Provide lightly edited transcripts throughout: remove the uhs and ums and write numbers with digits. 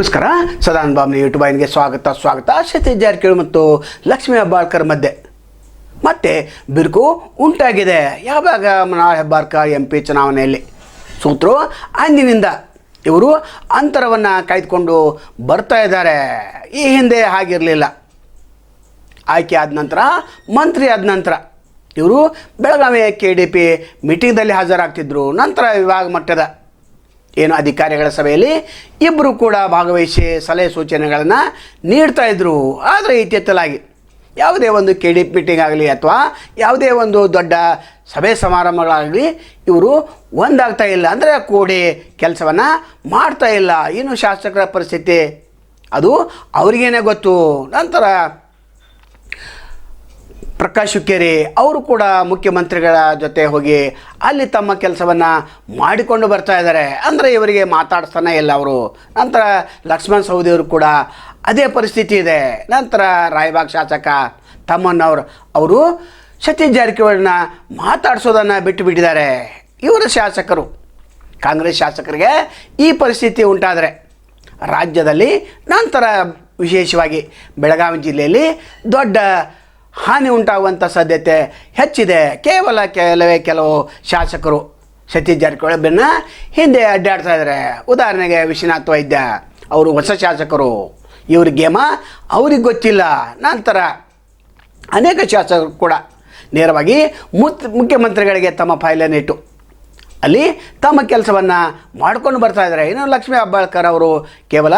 ನಮಸ್ಕಾರ. ಸದಾನಂದ ಬಾಬ್ನ ಯೂಟ್ಯೂಬ್ ಆಯ್ನಿಗೆ ಸ್ವಾಗತ. ಸತೀಶ್ ಜಾರಕಿಹೊಳಿ ಮತ್ತು ಲಕ್ಷ್ಮೀ ಹೆಬ್ಬಾಳ್ಕರ್ ಮಧ್ಯೆ ಮತ್ತೆ ಬಿರುಕು ಉಂಟಾಗಿದೆ. ಯಾವಾಗ ಮೃಣಾಲ್ ಹೆಬ್ಬಾಳ್ಕರ್ MP ಚುನಾವಣೆಯಲ್ಲಿ ಸೋತರು ಅಂದಿನಿಂದ ಇವರು ಅಂತರವನ್ನು ಕಾಯ್ದುಕೊಂಡು ಬರ್ತಾ ಇದ್ದಾರೆ. ಈ ಹಿಂದೆ ಹಾಗಿರಲಿಲ್ಲ. ಆಯ್ಕೆ ಆದ ನಂತರ, ಮಂತ್ರಿ ಆದ ನಂತರ ಇವರು ಬೆಳಗಾವಿ KDP ಮೀಟಿಂಗ್ದಲ್ಲಿ ಹಾಜರಾಗ್ತಿದ್ರು. ನಂತರ ವಿಭಾಗ ಮಟ್ಟದ ಅಧಿಕಾರಿಗಳ ಸಭೆಯಲ್ಲಿ ಇಬ್ಬರು ಕೂಡ ಭಾಗವಹಿಸಿ ಸಲಹೆ ಸೂಚನೆಗಳನ್ನು ನೀಡ್ತಾಯಿದ್ರು. ಆದರೆ ಇತ್ತೀಚಲಾಗಿ ಯಾವುದೇ ಒಂದು KDP ಮೀಟಿಂಗ್ ಆಗಲಿ ಅಥವಾ ಯಾವುದೇ ಒಂದು ದೊಡ್ಡ ಸಭೆ ಸಮಾರಂಭಗಳಾಗಲಿ ಇವರು ಒಂದಾಗ್ತಾ ಇಲ್ಲ, ಅಂದರೆ ಕೂಡಿ ಕೆಲಸವನ್ನು ಮಾಡ್ತಾ ಇಲ್ಲ. ಇನ್ನು ಶಾಸಕರ ಪರಿಸ್ಥಿತಿ ಅದು ಅವರಿಗೇನೆ ಗೊತ್ತು. ನಂತರ ಪ್ರಕಾಶ್ ಹುಕ್ಕೇರಿ ಅವರು ಕೂಡ ಮುಖ್ಯಮಂತ್ರಿಗಳ ಜೊತೆ ಹೋಗಿ ಅಲ್ಲಿ ತಮ್ಮ ಕೆಲಸವನ್ನು ಮಾಡಿಕೊಂಡು ಬರ್ತಾ ಇದ್ದಾರೆ. ಅಂದರೆ ಇವರಿಗೆ ಮಾತಾಡ್ತಾನೆ ಇಲ್ಲ ಅವರು. ನಂತರ ಲಕ್ಷ್ಮಣ್ ಸವದಿಯವರು ಕೂಡ ಅದೇ ಪರಿಸ್ಥಿತಿ ಇದೆ. ನಂತರ ರಾಯಬಾಗ್ ಶಾಸಕ ತಮ್ಮಣ್ಣವರು ಅವರು ಸತೀಶ್ ಜಾರಕಿಹೊಳಿನ ಮಾತಾಡಿಸೋದನ್ನು ಬಿಟ್ಟು ಬಿಟ್ಟಿದ್ದಾರೆ. ಇವರ ಶಾಸಕರು, ಕಾಂಗ್ರೆಸ್ ಶಾಸಕರಿಗೆ ಈ ಪರಿಸ್ಥಿತಿ ಉಂಟಾದರೆ ರಾಜ್ಯದಲ್ಲಿ, ನಂತರ ವಿಶೇಷವಾಗಿ ಬೆಳಗಾವಿ ಜಿಲ್ಲೆಯಲ್ಲಿ ದೊಡ್ಡ ಹಾನಿ ಉಂಟಾಗುವಂಥ ಸಾಧ್ಯತೆ ಹೆಚ್ಚಿದೆ. ಕೆಲವು ಶಾಸಕರು ಸತೀಶ್ ಜಾರಕಿಹೊಳಿ ಬೆನ್ನ ಹಿಂದೆ ಅಡ್ಡಾಡ್ತಾ ಇದ್ದಾರೆ. ಉದಾಹರಣೆಗೆ ವಿಶ್ವನಾಥ್ ವೈದ್ಯ ಅವರು ಹೊಸ ಶಾಸಕರು, ಇವ್ರ ಗೇಮ ಅವ್ರಿಗೆ ಗೊತ್ತಿಲ್ಲ. ನಂತರ ಅನೇಕ ಶಾಸಕರು ಕೂಡ ನೇರವಾಗಿ ಮುಖ್ಯಮಂತ್ರಿಗಳಿಗೆ ತಮ್ಮ ಫೈಲನ್ನು ಇಟ್ಟು ಅಲ್ಲಿ ತಮ್ಮ ಕೆಲಸವನ್ನು ಮಾಡ್ಕೊಂಡು ಬರ್ತಾ ಇದ್ದಾರೆ. ಇನ್ನು ಲಕ್ಷ್ಮೀ ಹೆಬ್ಬಾಳ್ಕರ್ ಅವರು ಕೇವಲ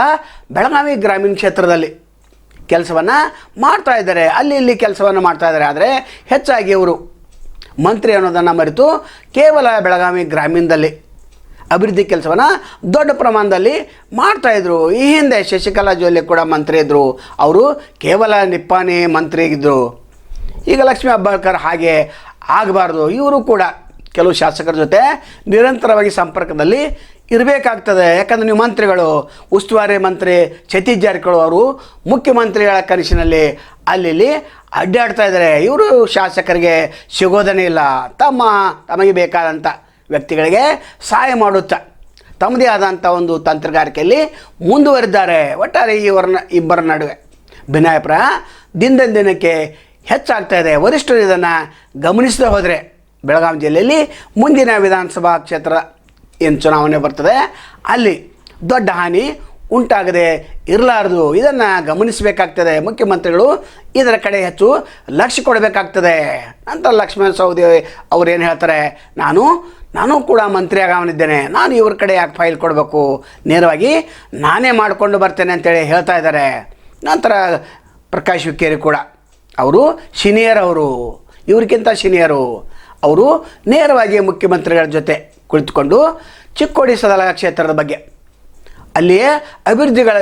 ಬೆಳಗಾವಿ ಗ್ರಾಮೀಣ ಕ್ಷೇತ್ರದಲ್ಲಿ ಕೆಲಸವನ್ನು ಮಾಡ್ತಾ ಇದ್ದಾರೆ, ಅಲ್ಲಿ ಇಲ್ಲಿ ಕೆಲಸವನ್ನು ಮಾಡ್ತಾ ಇದ್ದಾರೆ. ಆದರೆ ಹೆಚ್ಚಾಗಿ ಇವರು ಮಂತ್ರಿ ಅನ್ನೋದನ್ನು ಮರೆತು ಕೇವಲ ಬೆಳಗಾವಿ ಗ್ರಾಮೀಣದಲ್ಲಿ ಅಭಿವೃದ್ಧಿ ಕೆಲಸವನ್ನು ದೊಡ್ಡ ಪ್ರಮಾಣದಲ್ಲಿ ಮಾಡ್ತಾಯಿದ್ರು. ಈ ಹಿಂದೆ ಶಶಿಕಲಾ ಜೊಲ್ಲೆ ಕೂಡ ಮಂತ್ರಿ ಇದ್ದರು, ಅವರು ಕೇವಲ ನಿಪ್ಪಾಣಿ ಮಂತ್ರಿ ಇದ್ದರು. ಈಗ ಲಕ್ಷ್ಮೀ ಹೆಬ್ಬಾಳ್ಕರ್ ಹಾಗೆ ಆಗಬಾರ್ದು. ಇವರು ಕೂಡ ಕೆಲವು ಶಾಸಕರ ಜೊತೆ ನಿರಂತರವಾಗಿ ಸಂಪರ್ಕದಲ್ಲಿ ಇರಬೇಕಾಗ್ತದೆ. ಯಾಕಂದರೆ ನೀವು ಮಂತ್ರಿಗಳು, ಉಸ್ತುವಾರಿ ಮಂತ್ರಿ ಸತೀಶ್ ಜಾರಕಿಹೊಳಿ ಅವರು ಮುಖ್ಯಮಂತ್ರಿಗಳ ಕನಸಿನಲ್ಲಿ ಅಲ್ಲಿ ಅಡ್ಡಾಡ್ತಾ ಇದ್ದಾರೆ. ಇವರು ಶಾಸಕರಿಗೆ ಸಿಗೋದನೇ ಇಲ್ಲ. ತಮಗೆ ಬೇಕಾದಂಥ ವ್ಯಕ್ತಿಗಳಿಗೆ ಸಹಾಯ ಮಾಡುತ್ತಾ ತಮ್ಮದೇ ಆದಂಥ ಒಂದು ತಂತ್ರಗಾರಿಕೆಯಲ್ಲಿ ಮುಂದುವರಿದ್ದಾರೆ. ಒಟ್ಟಾರೆ ಇಬ್ಬರ ನಡುವೆ ಭಿನ್ನಾಭಿಪ್ರಾಯ ದಿನಕ್ಕೆ ಹೆಚ್ಚಾಗ್ತಾ ಇದೆ. ವರಿಷ್ಠರು ಇದನ್ನು ಗಮನಿಸದೆ ಹೋದರೆ ಬೆಳಗಾವಿ ಜಿಲ್ಲೆಯಲ್ಲಿ ಮುಂದಿನ ವಿಧಾನಸಭಾ ಕ್ಷೇತ್ರ ಚುನಾವಣೆ ಬರ್ತದೆ, ಅಲ್ಲಿ ದೊಡ್ಡ ಹಾನಿ ಉಂಟಾಗದೆ ಇರಲಾರದು. ಇದನ್ನು ಗಮನಿಸಬೇಕಾಗ್ತದೆ. ಮುಖ್ಯಮಂತ್ರಿಗಳು ಇದರ ಕಡೆ ಹೆಚ್ಚು ಲಕ್ಷ್ಯ ಕೊಡಬೇಕಾಗ್ತದೆ. ನಂತರ ಲಕ್ಷ್ಮಣ್ ಸವದಿ ಅವರೇನು ಹೇಳ್ತಾರೆ, ನಾನು ಕೂಡ ಮಂತ್ರಿ ಆಗವನಿದ್ದೇನೆ, ನಾನು ಇವ್ರ ಕಡೆ ಯಾಕೆ ಫೈಲ್ ಕೊಡಬೇಕು, ನೇರವಾಗಿ ನಾನೇ ಮಾಡಿಕೊಂಡು ಬರ್ತೇನೆ ಅಂತೇಳಿ ಹೇಳ್ತಾ ಇದ್ದಾರೆ. ನಂತರ ಪ್ರಕಾಶ್ ಹುಕ್ಕೇರಿ ಕೂಡ ಅವರು ಸೀನಿಯರ್, ಅವರು ಇವ್ರಿಗಿಂತ ಸೀನಿಯರು. ಅವರು ನೇರವಾಗಿ ಮುಖ್ಯಮಂತ್ರಿಗಳ ಜೊತೆ ಕುಳಿತುಕೊಂಡು ಚಿಕ್ಕೋಡಿ ಸದಲಗ ಕ್ಷೇತ್ರದ ಬಗ್ಗೆ ಅಲ್ಲಿಯೇ ಅಭಿವೃದ್ಧಿಗಳ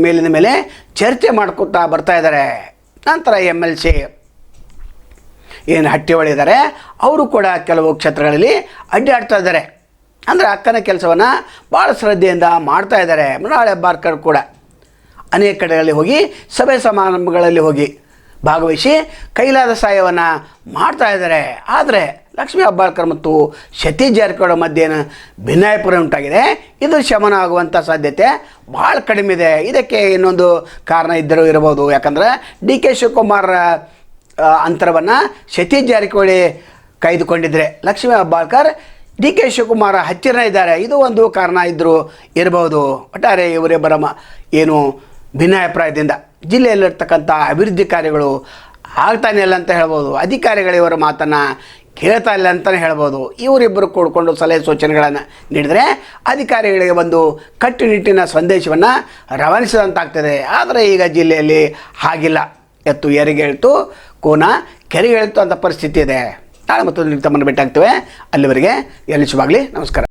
ಮೇಲಿನ ಮೇಲೆ ಚರ್ಚೆ ಮಾಡ್ಕೊತಾ ಬರ್ತಾ ಇದ್ದಾರೆ. ನಂತರ MLC ಹಟ್ಟಿಹೊಳಿ ಇದ್ದಾರೆ, ಅವರು ಕೂಡ ಕೆಲವು ಕ್ಷೇತ್ರಗಳಲ್ಲಿ ಅಡ್ಡಾಡ್ತಾ ಇದ್ದಾರೆ. ಅಂದರೆ ಅಕ್ಕನ ಕೆಲಸವನ್ನು ಭಾಳ ಶ್ರದ್ಧೆಯಿಂದ ಮಾಡ್ತಾ ಇದ್ದಾರೆ. ಮೃಣಾಲ್ ಹೆಬ್ಬಾಳ್ಕರ್ ಕೂಡ ಅನೇಕ ಕಡೆಗಳಲ್ಲಿ ಹೋಗಿ ಸಭೆ ಸಮಾರಂಭಗಳಲ್ಲಿ ಹೋಗಿ ಭಾಗವಹಿಸಿ ಕೈಲಾದ ಸಹಾಯವನ್ನು ಮಾಡ್ತಾ ಇದ್ದಾರೆ. ಆದರೆ ಲಕ್ಷ್ಮೀ ಹೆಬ್ಬಾಳ್ಕರ್ ಮತ್ತು ಸತೀಶ್ ಜಾರಕಿಹೊಳಿ ಮಧ್ಯೆ ಭಿನ್ನಾಭಿಪ್ರಾಯ ಉಂಟಾಗಿದೆ. ಇದು ಶಮನ ಆಗುವಂಥ ಸಾಧ್ಯತೆ ಭಾಳ ಕಡಿಮೆ ಇದೆ. ಇದಕ್ಕೆ ಇನ್ನೊಂದು ಕಾರಣ ಇರಬಹುದು. ಯಾಕಂದರೆ DK ಶಿವಕುಮಾರ್ ಅಂತರವನ್ನು ಸತೀಶ್ ಜಾರಕಿಹೊಳಿ ಕಾಯ್ದುಕೊಂಡಿದ್ದರೆ ಲಕ್ಷ್ಮೀ ಹೆಬ್ಬಾಳ್ಕರ್ DK ಶಿವಕುಮಾರ್ ಹತ್ತಿರ ಇದ್ದಾರೆ. ಇದು ಒಂದು ಕಾರಣ ಇರಬಹುದು. ಒಟ್ಟಾರೆ ಇವರಿಬ್ಬರ ಭಿನ್ನಾಭಿಪ್ರಾಯದಿಂದ ಜಿಲ್ಲೆಯಲ್ಲಿರ್ತಕ್ಕಂಥ ಅಭಿವೃದ್ಧಿ ಕಾರ್ಯಗಳು ಆಗ್ತಾನೆ ಇಲ್ಲ ಅಂತ ಹೇಳ್ಬೋದು. ಅಧಿಕಾರಿಗಳು ಇವರ ಮಾತನ್ನು ಕೇಳ್ತಾ ಇಲ್ಲ ಅಂತಲೇ ಹೇಳ್ಬೋದು. ಇವರಿಬ್ಬರು ಕೂಡಿಕೊಂಡು ಸಲಹೆ ಸೂಚನೆಗಳನ್ನು ನೀಡಿದರೆ ಅಧಿಕಾರಿಗಳಿಗೆ ಒಂದು ಕಟ್ಟುನಿಟ್ಟಿನ ಸಂದೇಶವನ್ನು ರವಾನಿಸಿದಂತಾಗ್ತದೆ. ಆದರೆ ಈಗ ಜಿಲ್ಲೆಯಲ್ಲಿ ಹಾಗಿಲ್ಲ. ಎತ್ತು ಏರಿಗೆಳ್ತು, ಕೋನ ಕೆರೆಗೆಳ್ತು ಅಂತ ಪರಿಸ್ಥಿತಿ ಇದೆ. ನಾಳೆ ಮತ್ತು ತಮ್ಮನ್ನು ಭೇಟಿಯಾಗ್ತೇವೆ. ಅಲ್ಲಿವರೆಗೆ ಎಲ್ಲಿ ಶುಭಾಗಲಿ. ನಮಸ್ಕಾರ.